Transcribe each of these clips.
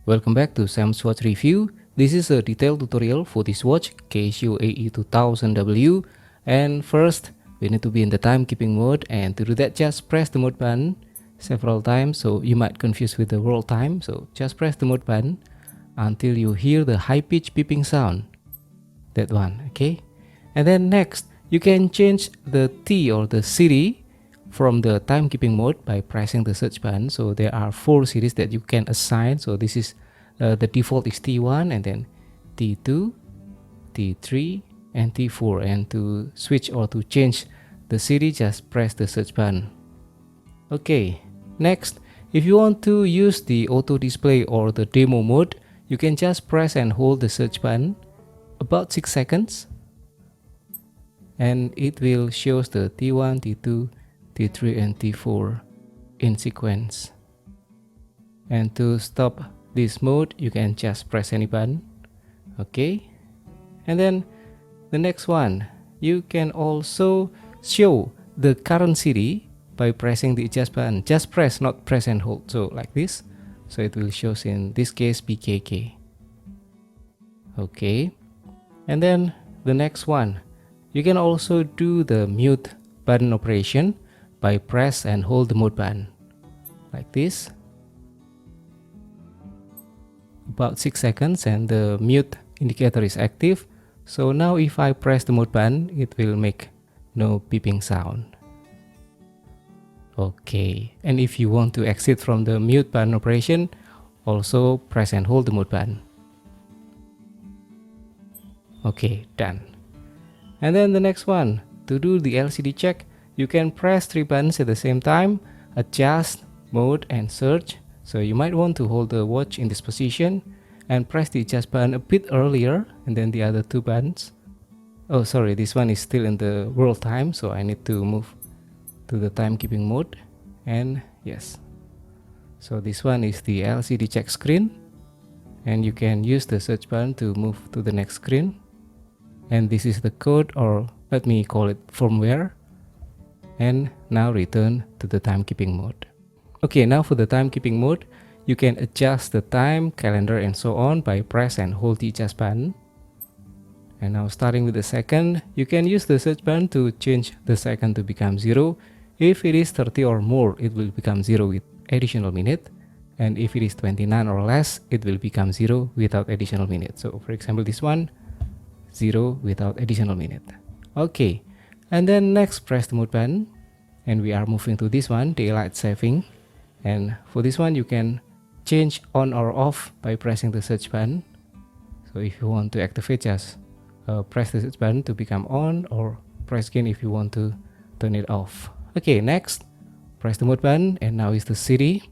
Welcome back to Sam's Watch Review. This is a detailed tutorial for this watch, Casio AE2000W. And first, we need to be in the timekeeping mode, and to do that, just press the mode button several times. So you might confuse with the world time. So just press the mode button until you hear the high-pitched beeping sound. That one, okay? And then next, you can change the T or the city from the timekeeping mode by pressing the search button. So there are 4 series that you can assign. So this is the default is T1, and then T2, T3, and T4. And to switch or to change the series, just press the search button. Okay, next, if you want to use the auto display or the demo mode, you can just press and hold the search button about 6 seconds, and it will show the T1, T2, T3, and T4 in sequence. And to stop this mode, you can just press any button. Okay, and then the next one, you can also show the current city by pressing the adjust button. Just press, not press and hold. So like this, so it will show in this case BKK. Okay, and then the next one, you can also do the mute button operation by press and hold the mode button like this about 6 seconds, and the mute indicator is active. So now if I press the mode button, it will make no beeping sound. Okay, and if you want to exit from the mute button operation, also press and hold the mode button. Okay, done. And then the next one, to do the LCD check, you can press 3 buttons at the same time: adjust, mode, and search. So you might want to hold the watch in this position and press the adjust button a bit earlier, and then the other 2 buttons. Oh, sorry, this one is still in the world time, so I need to move to the timekeeping mode. And yes, so this one is the LCD check screen, and you can use the search button to move to the next screen. And this is the code, or let me call it firmware. And now return to the timekeeping mode. Okay, now for the timekeeping mode, you can adjust the time, calendar, and so on by press and hold the adjust button. And now starting with the second, you can use the search button to change the second to become 0. If it is 30 or more, it will become 0 with additional minute. And if it is 29 or less, it will become 0 without additional minute. So for example, this one, 0 without additional minute. Okay, and then next press the mode button, and we are moving to this one, daylight saving. And for this one, you can change on or off by pressing the search button. So if you want to activate, just press the search button to become on, or press again if you want to turn it off. Okay, next, press the mode button, and now is the city.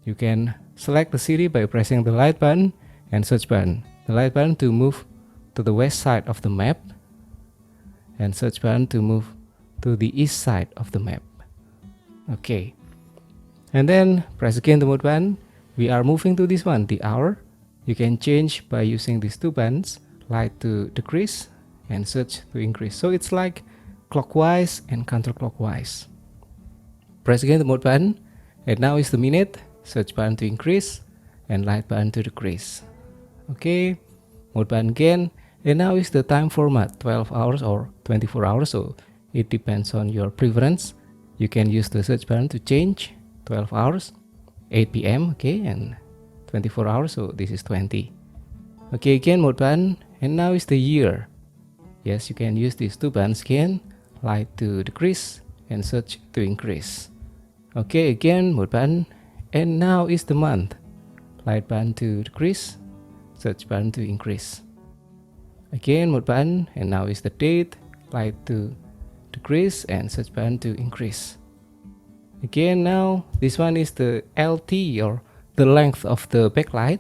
You can select the city by pressing the light button and search button. The light button to move to the west side of the map, and search button to move to the east side of the map. Okay, and then press again the mode button. We are moving to this one, the hour. You can change by using these 2 buttons, light to decrease and search to increase. So it's like clockwise and counterclockwise. Press again the mode button, and now is the minute, search button to increase and light button to decrease. Okay, mode button again, and now is the time format, 12 hours or 24 hours. So it depends on your preference. You can use the search button to change 12 hours, 8 p.m. okay, and 24 hours, so this is 20. Okay, again mode button, and now is the year. Yes, you can use these 2 buttons again, light to decrease and search to increase. Okay, again mode button, and now is the month, light button to decrease, search button to increase. Again mode button, and now is the date, light to decrease and search button to increase. Again, now this one is the LT, or the length of the backlight,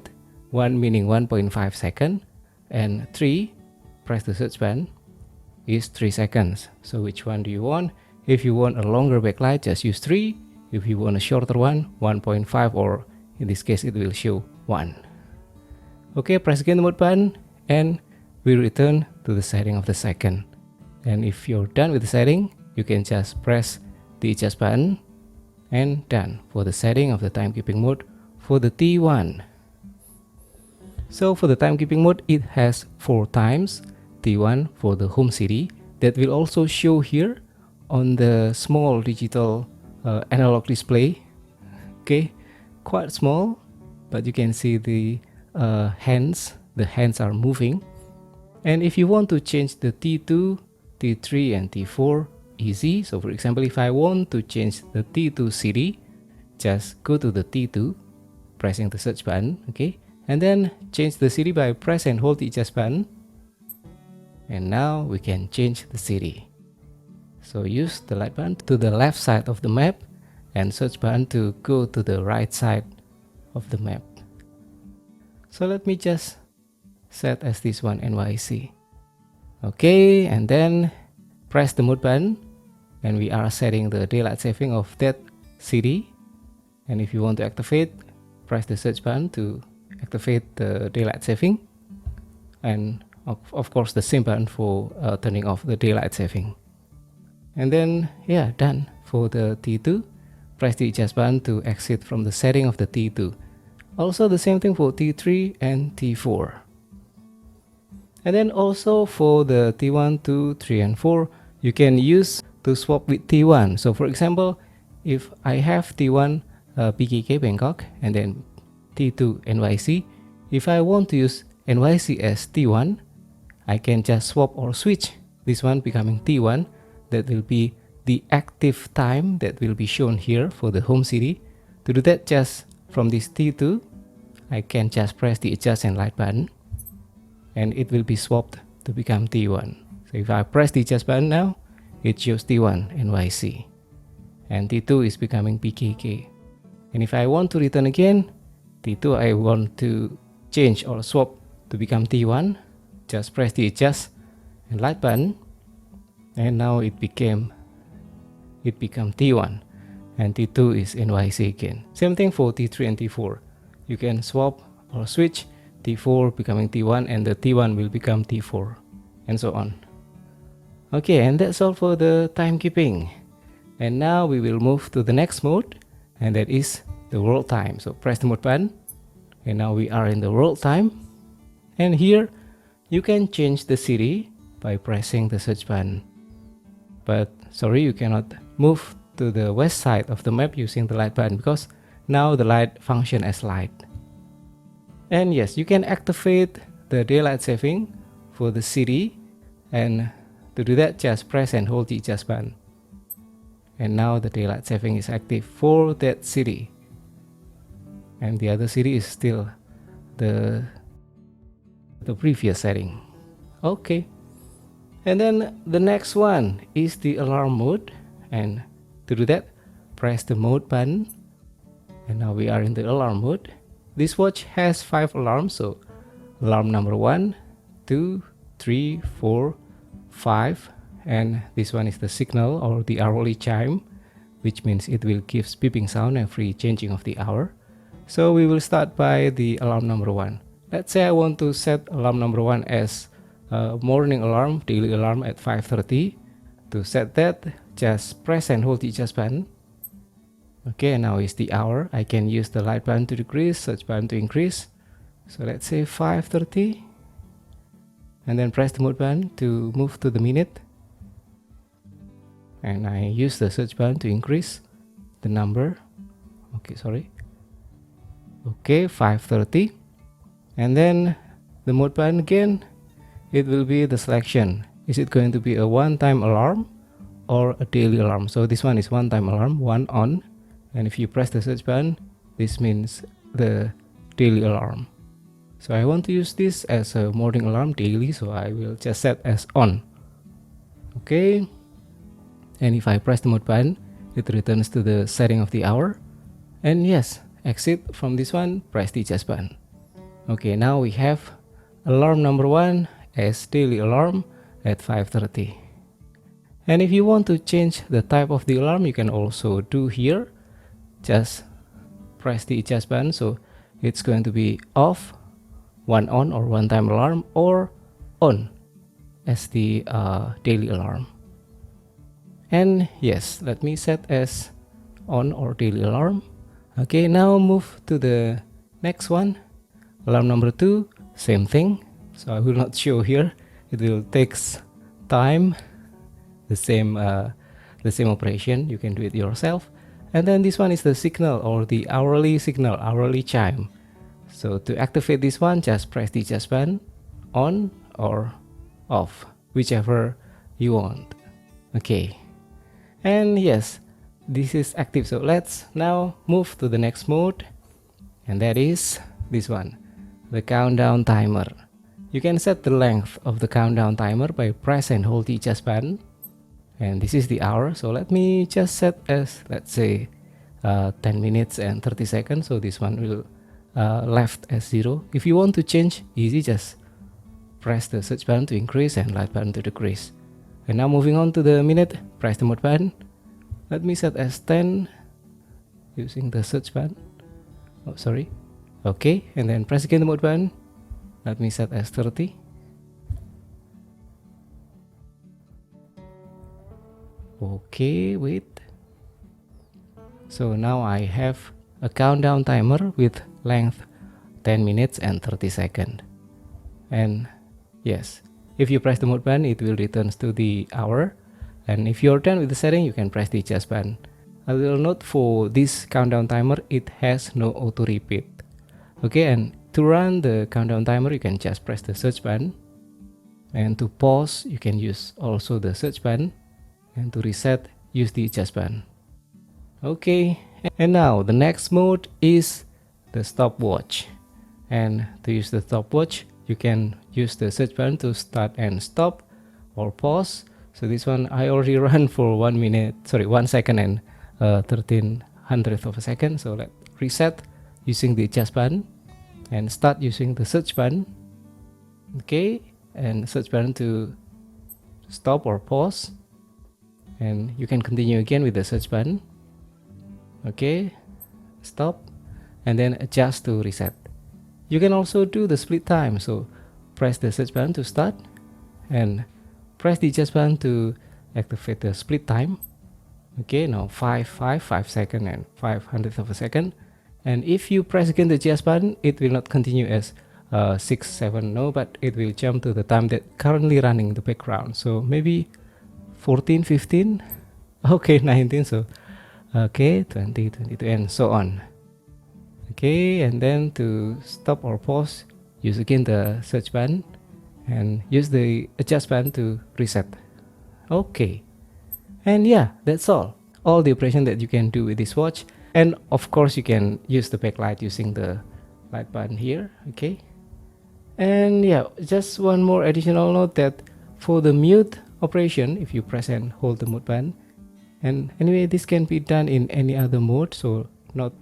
1 meaning 1.5 second, and 3, press the search button, is 3 seconds. So which one do you want? If you want a longer backlight, just use 3. If you want a shorter one, 1.5, or in this case it will show 1. Okay, press again the mode button, and we return to the setting of the second. And if you're done with the setting, you can just press the adjust button, and done for the setting of the timekeeping mode for the T1. So for the timekeeping mode, it has 4 times T1 for the home city. That will also show here on the small digital analog display. Okay, quite small, but you can see the hands. The hands are moving. And if you want to change the T2, T3 and T4, easy. So for example, if I want to change the T2 city, just go to the T2, pressing the search button, okay, and then change the city by press and hold the adjust button. And now we can change the city. So use the light button to the left side of the map and search button to go to the right side of the map. So let me just set as this one, NYC. Okay, and then press the mode button, and we are setting the daylight saving of that city. And if you want to activate, press the search button to activate the daylight saving, and of course the same button for turning off the daylight saving. And then yeah, done for the T2. Press the adjust button to exit from the setting of the T2. Also the same thing for T3 and T4. And then also for the T1, 2, 3 and 4, you can use to swap with T1. So for example, if I have T1 PKK Bangkok and then T2 NYC, if I want to use NYC as T1, I can just swap or switch this one becoming T1. That will be the active time that will be shown here for the home city. To do that, just from this T2, I can just press the adjust and light button, and it will be swapped to become T1. So if I press the adjust button now, it shows T1 NYC, and T2 is becoming PKK. And if I want to return again, T2 I want to change or swap to become T1, just press the adjust and light button, and now it became T1, and T2 is NYC again. Same thing for T3 and T4. You can swap or switch, T4 becoming T1 and the T1 will become T4, and so on. Okay, and that's all for the timekeeping. And now we will move to the next mode, and that is the world time. So press the mode button, and now we are in the world time. And here you can change the city by pressing the search button. But sorry, you cannot move to the west side of the map using the light button, because now the light function as light. And yes, you can activate the daylight saving for the city, and to do that, just press and hold the adjust button. And now the daylight saving is active for that city, and the other city is still the previous setting. Okay. And then the next one is the alarm mode, and to do that, press the mode button, and now we are in the alarm mode. This watch has 5 alarms, so alarm number 1, 2, 3, 4, 5, and this one is the signal or the hourly chime, which means it will give beeping sound every changing of the hour. So we will start by the alarm number 1. Let's say I want to set alarm number 1 as morning alarm, daily alarm at 5:30. To set that, just press and hold the adjust button. Okay, now is the hour. I can use the light button to decrease, search button to increase. So let's say 5:30, and then press the mode button to move to the minute, and I use the search button to increase the number. Okay, sorry. Okay, 5:30, and then the mode button again. It will be the selection. Is it going to be a one-time alarm or a daily alarm? So this one is one-time alarm, 1 on, and if you press the search button, this means the daily alarm. So I want to use this as a morning alarm daily, so I will just set as on. Okay, and if I press the mode button, it returns to the setting of the hour. And yes, exit from this one, press the adjust button. Okay, now we have alarm number 1 as daily alarm at 5:30. And if you want to change the type of the alarm, you can also do here. Just press the adjust button, so it's going to be off, 1 on or one time alarm, or on as the daily alarm. And yes, let me set as on or daily alarm. Okay, now move to the next one, alarm number 2 same thing. So I will not show here. It will takes time. The same operation. You can do it yourself. And then this one is the signal, or the hourly signal, hourly chime. So to activate this one, just press the adjust button on or off, whichever you want. Okay, and yes, this is active. So let's now move to the next mode, and that is this one, the countdown timer. You can set the length of the countdown timer by press and hold the adjust button, and this is the hour. So let me just set as, let's say, 10 minutes and 30 seconds. So this one will left as 0. If you want to change, easy, just press the search button to increase and light button to decrease. And now moving on to the minute, press the mode button. Let me set as 10 using the search button. Oh, sorry. Okay, and then press again the mode button. Let me set as 30. Okay, wait. So now I have a countdown timer with length 10 minutes and 30 seconds. And yes, if you press the mode button, it will return to the hour. And if you're done with the setting, you can press the adjust button. A little note for this countdown timer, it has no auto repeat. Okay, and to run the countdown timer, you can just press the search button. And to pause, you can use also the search button. And to reset, use the adjust button. Okay, and now the next mode is the stopwatch. And to use the stopwatch, you can use the search button to start and stop or pause. So this one I already run for 1 second and 1300th of a second. So let's reset using the adjust button and start using the search button. Okay, and search button to stop or pause. And you can continue again with the search button. Okay, stop, and then adjust to reset. You can also do the split time. So press the search button to start and press the adjust button to activate the split time. Okay, now 5 seconds and 500th of a second. And if you press again the adjust button, it will not continue as 6, 7, no, but it will jump to the time that currently running in the background. So maybe 14, 15, okay, 19, so okay, 20, 22, and so on. Okay, and then to stop or pause, use again the search button and use the adjust button to reset. Okay, and yeah, that's all the operation that you can do with this watch. And of course you can use the backlight using the light button here. Okay, and yeah, just one more additional note that for the mute operation, if you press and hold the mute button, and anyway, this can be done in any other mode, so not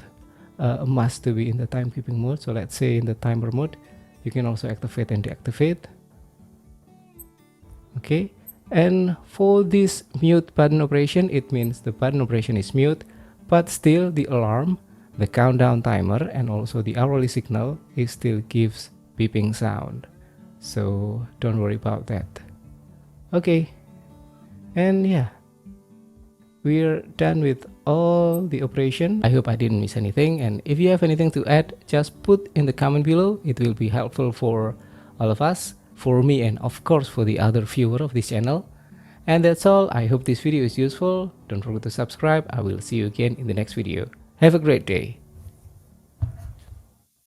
a must to be in the timekeeping mode. So let's say in the timer mode, you can also activate and deactivate. Okay, and for this mute button operation, it means the button operation is mute, but still the alarm, the countdown timer, and also the hourly signal, it still gives beeping sound. So don't worry about that. Okay, and yeah, we're done with all the operation. I hope I didn't miss anything, and if you have anything to add, just put in the comment below. It will be helpful for all of us, for me, and of course for the other viewer of this channel. And that's all. I hope this video is useful. Don't forget to subscribe. I will see you again in the next video. Have a great day.